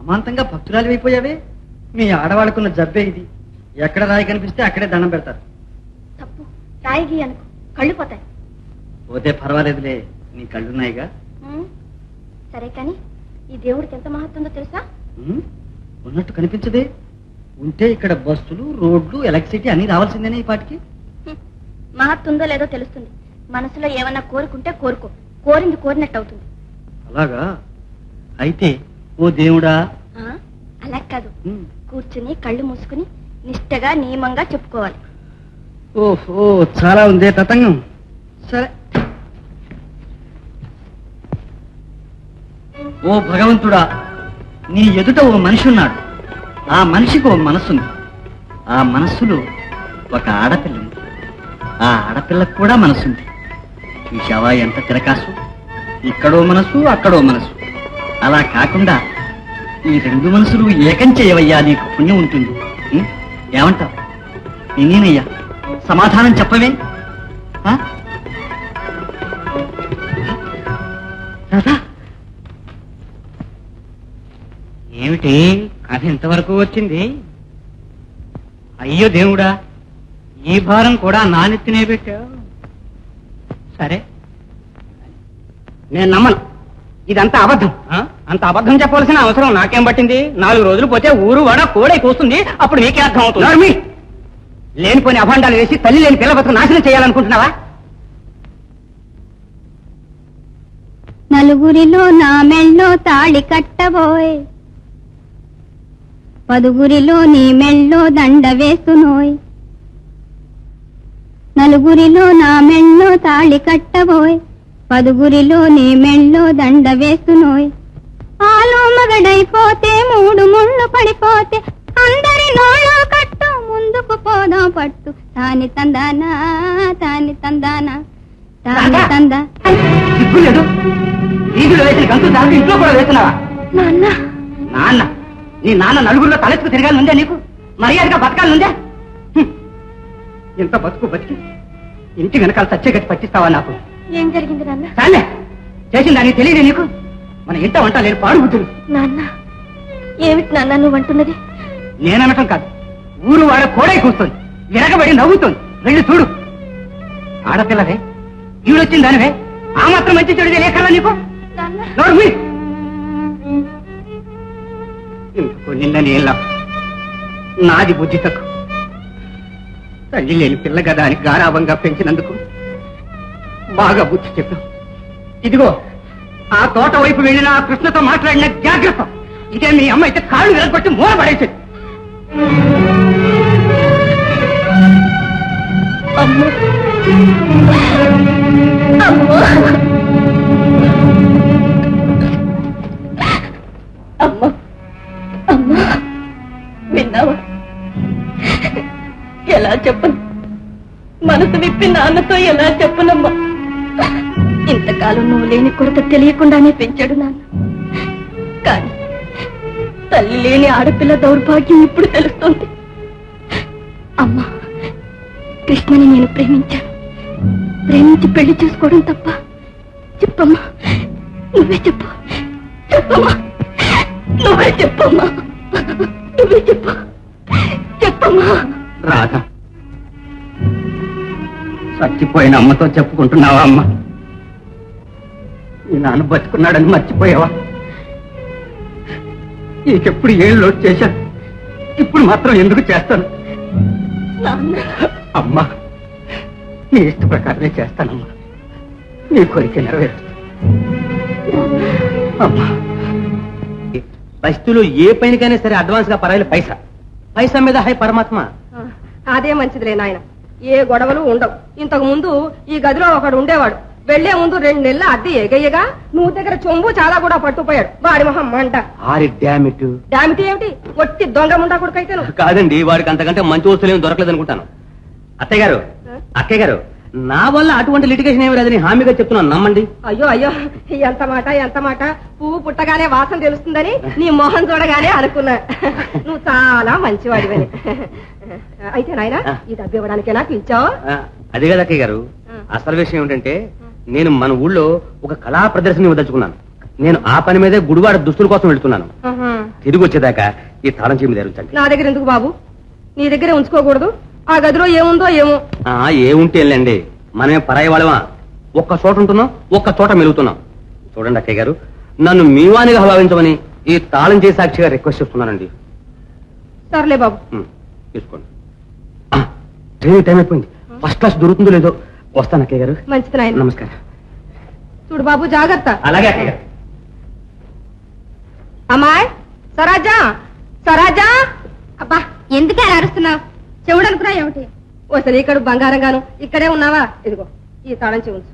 అమాంతంగా భక్తురాలు అయిపోయావే. మీ ఆడవాళ్ళకున్న జబ్బే ఇది. ఎక్కడ రాయి కనిపిస్తే అక్కడే దండం పెడతారు. తప్పు, రాయిగి అనుకో, కళ్ళు పోతాయి. పోతే పర్వాలేదులే, నీ కళ్ళున్నాయిగా. సరే కాని ఈ దేవుడికి ఎంత మహత్తుందో తెలుసా? ఉన్నట్టు కనిపించదే. ఉంటే ఇక్కడ బస్సులు, రోడ్లు, ఎలక్ట్రిసిటీ అన్ని రావాల్సిందేనే ఈ పాటికి. మహత్తుందో లేదో తెలుస్తుంది. మనసులో ఏమన్నా కోరుకుంటే కోరుకో, కోరింది కోరినట్టు అవుతుంది. అలాగా? అయితే ఓ దేవుడా. అలా కాదు, కూర్చుని కళ్ళు మూసుకుని నిష్టగా నియమంగా చెప్పుకోవాలి. ఓహో, చాలా ఉందే తతంగం. సరే. ఓ భగవంతుడా, నీ ఎదుట ఓ మనిషి ఉన్నాడు. ఆ మనిషికి ఓ మనసుంది. ఆ మనస్సులో ఒక ఆడపిల్ల ఉంది. ఆ ఆడపిల్లకు కూడా మనసుంది. చూశావా ఎంత తిరకాసు? ఇక్కడో మనసు, అక్కడో మనసు. అలా కాకుండా ఈ రెండు మనసులు ఏకం చేయవయ్యా, నీకు పుణ్యం ఉంటుంది. ఏమంటావు? నేనయ్యా, సమాధానం చెప్పవే. ఏమిటి కథ ఇంతవరకు వచ్చింది? అయ్యో దేవుడా, ఈ భారం కూడా నానెత్తినే పెట్టావు. సరే, నేను నమ్మను. ఇదంతా అబద్ధం. అంత అబద్ధం చెప్పవలసిన అవసరం నాకేం పట్టింది? 4 రోజులు పోతే ఊరు వాడ కోడై కూస్తుంది. అప్పుడు మీకే అర్థం అవుతుంది. లేనిపోని అభాండాలు వేసి తల్లి లేని పిల్ల బతుకు నాశనం చేయాలనుకుంటున్నావా? నలుగురిలో నా మెళ్ళో తాళి కట్టబోయ్, 10గురిలో నీ మెళ్ళో దండ వేసునోయ్. నలుగురిలో నా మెళ్ళో తాళి కట్టబోయ్, 10గురిలో నీ మెళ్ళో దండ వేసునోయ్. ఆలో మగడైపోతే 3 ముళ్ళు పడిపోతే అందరి నోళ్ళో కట్టు, ముందుకు పోదాం పట్టు. తాని తందానా, తాని తందానా, తాని తందా. ఇంట్లో కూడా వేస్తున్నావా? నాన్న, నాన్న, నీ నాన్న నలుగురిలో తలెత్తుకు తిరగాలి ఉందే నీకు? మర్యాదగా బతకాలి ఉందే? ఇంత బతుకు బతికి ఇంటి వెనకాల సచ్చే గట్టి పట్టిస్తావా నాకు? ఏం జరిగింది నాన్న? చాలే, చేసిందాన్ని తెలియదే నీకు? మన ఇంట వంట లేని పాడు బుద్ధులు. నాన్న, ఏమిటి నాన్న నువ్వు అంటున్నది? నేననటం కాదు, ఊరు వాడ కోడై కూస్తుంది, విరగబడి నవ్వుతుంది. వెళ్ళి చూడు. ఆడపిల్లవే, ఈడొచ్చిన దానివే, ఆ మాత్రం మంచి చెడు తెలియకరా నీకు? ఇందుకు నిన్న నీళ్ళ నాది బుద్ధి తక్కువ. తల్లి లేని పిల్ల కదా అని గారాభంగా పెంచినందుకు బాగా బుద్ధి చెప్పావు. ఇదిగో, ఆ తోట వైపు వెళ్ళిన ఆ కృష్ణతో మాట్లాడిన జాగ్రత్త. ఇదే మీ అమ్మ అయితే కాళ్ళు విరగొట్టి మూల పడేసేది. విన్నావా? ఎలా చెప్పను? మనసు విప్పి నాన్నతో ఎలా చెప్పనమ్మా? ఇంతకాలం నువ్వు లేని కొరత తెలియకుండానే పెంచాడు నాన్న. కానీ తల్లి లేని ఆడపిల్ల దౌర్భాగ్యం ఇప్పుడు తెలుస్తోంది. అమ్మా, కృష్ణని నేను ప్రేమించాను. ప్రేమించి పెళ్లి చేసుకోవడం తప్ప? చెప్పమ్మా, నువ్వే చెప్పు. చెప్పమ్మా, నువ్వే చెప్పమ్మా, నువ్వే చెప్పు. చెప్పమ్మా. రాధా, చచ్చిపోయిన అమ్మతో చెప్పుకుంటున్నావా? అమ్మ, ఈ నాన్న బతుకున్నాడని మర్చిపోయావా? నీకెప్పుడు ఏళ్ళు లోటు చేశాను, ఇప్పుడు మాత్రం ఎందుకు చేస్తాను? అమ్మా, నీ ఇష్ట ప్రకారమే చేస్తానమ్మా. నీ కోరిక నెరవేరుస్తా. అమ్మా, బస్తీలో ఏ పైనకైనా సరే అడ్వాన్స్ గా పరాయిలు పైసా, పైసా మీద హై పరమాత్మ. అదే మంచిదిలే నాయన, ఏ గొడవలు ఉండవు. ఇంతకు ముందు ఈ గదిలో ఒకడు ఉండేవాడు. వెళ్లే ముందు 2 నెలల అద్దె ఎగయ్యగా నువ్వు దగ్గర చొంబు చాలా కూడా పట్టుపోయాడు. వాడి మొహం మంట. డామిటి ఏమిటి? ఒట్టి దొంగ ముండా కొడుకైతే కాదండి, వాడికి అంతకంటే మంచి వస్తువులు ఏమి దొరకలేదు అనుకుంటాను. అత్తయ్య గారు, అక్కయ్య గారు, నా వల్ల అటువంటి లిటిగేషన్ ఏమి రాదని హామీగా చెప్తున్నాను, నమ్మండి. అయ్యో అయ్యో, ఎంత మాట ఎంత మాట. పువ్వు పుట్టగానే వాసన తెలుస్తుందని నీ మొహం చూడగానే అనుకున్నా. నువ్వు చాలా మంచివాడివని. అయితే నాయన, ఈ డబ్బు ఇవ్వడానికే నాకు ఇచ్చావు? అదే కదా అక్కయ్య గారు, అసలు విషయం ఏమిటంటే, నేను మన ఊళ్ళో ఒక కళా ప్రదర్శన ఇవ్వదలుచుకున్నాను. నేను ఆ పని మీదే గుడివాడ దుస్తుల కోసం వెళ్తున్నాను. తిరిగి వచ్చేదాకా ఈ తాళం చెవి తెరుచండి. నా దగ్గర ఎందుకు బాబు? నీ దగ్గరే ఉంచుకోకూడదు? ఆ గదిలో ఏముందో ఏమో. ఏముంటే వెళ్ళండి, మనమే పరాయి వాళ్ళమా? ఒక్క చోట ఉంటున్నాం, ఒక్క చోట మెలుగుతున్నాం. చూడండి అక్కయ్య గారు, నన్ను మీవానిగా భావించమని ఈ తాళం చేసి సాక్షిగా రిక్వెస్ట్ చేస్తున్నానండి. సర్లే బాబు. తీసుకోండి. ట్రైన్ టైం అయిపోయింది, ఫస్ట్ క్లాస్ దొరుకుతుందో లేదో. వస్తాను అక్కయ్య గారు. మంచిది నాయన. నమస్కారం. చూడు బాబు, జాగ్రత్త. అలాగే అక్కయ్య గారు. అమ్మాయి సరాజా, సరాజా. అబ్బా ఎందుకే అలా అరుస్తున్నావు? చెవుడు అనుకున్నా ఏమిటి? ఓ సరే, ఇక్కడ బంగారంగాను ఇక్కడే ఉన్నావా? ఇదిగో ఈ తాళం చెవి ఉంచు.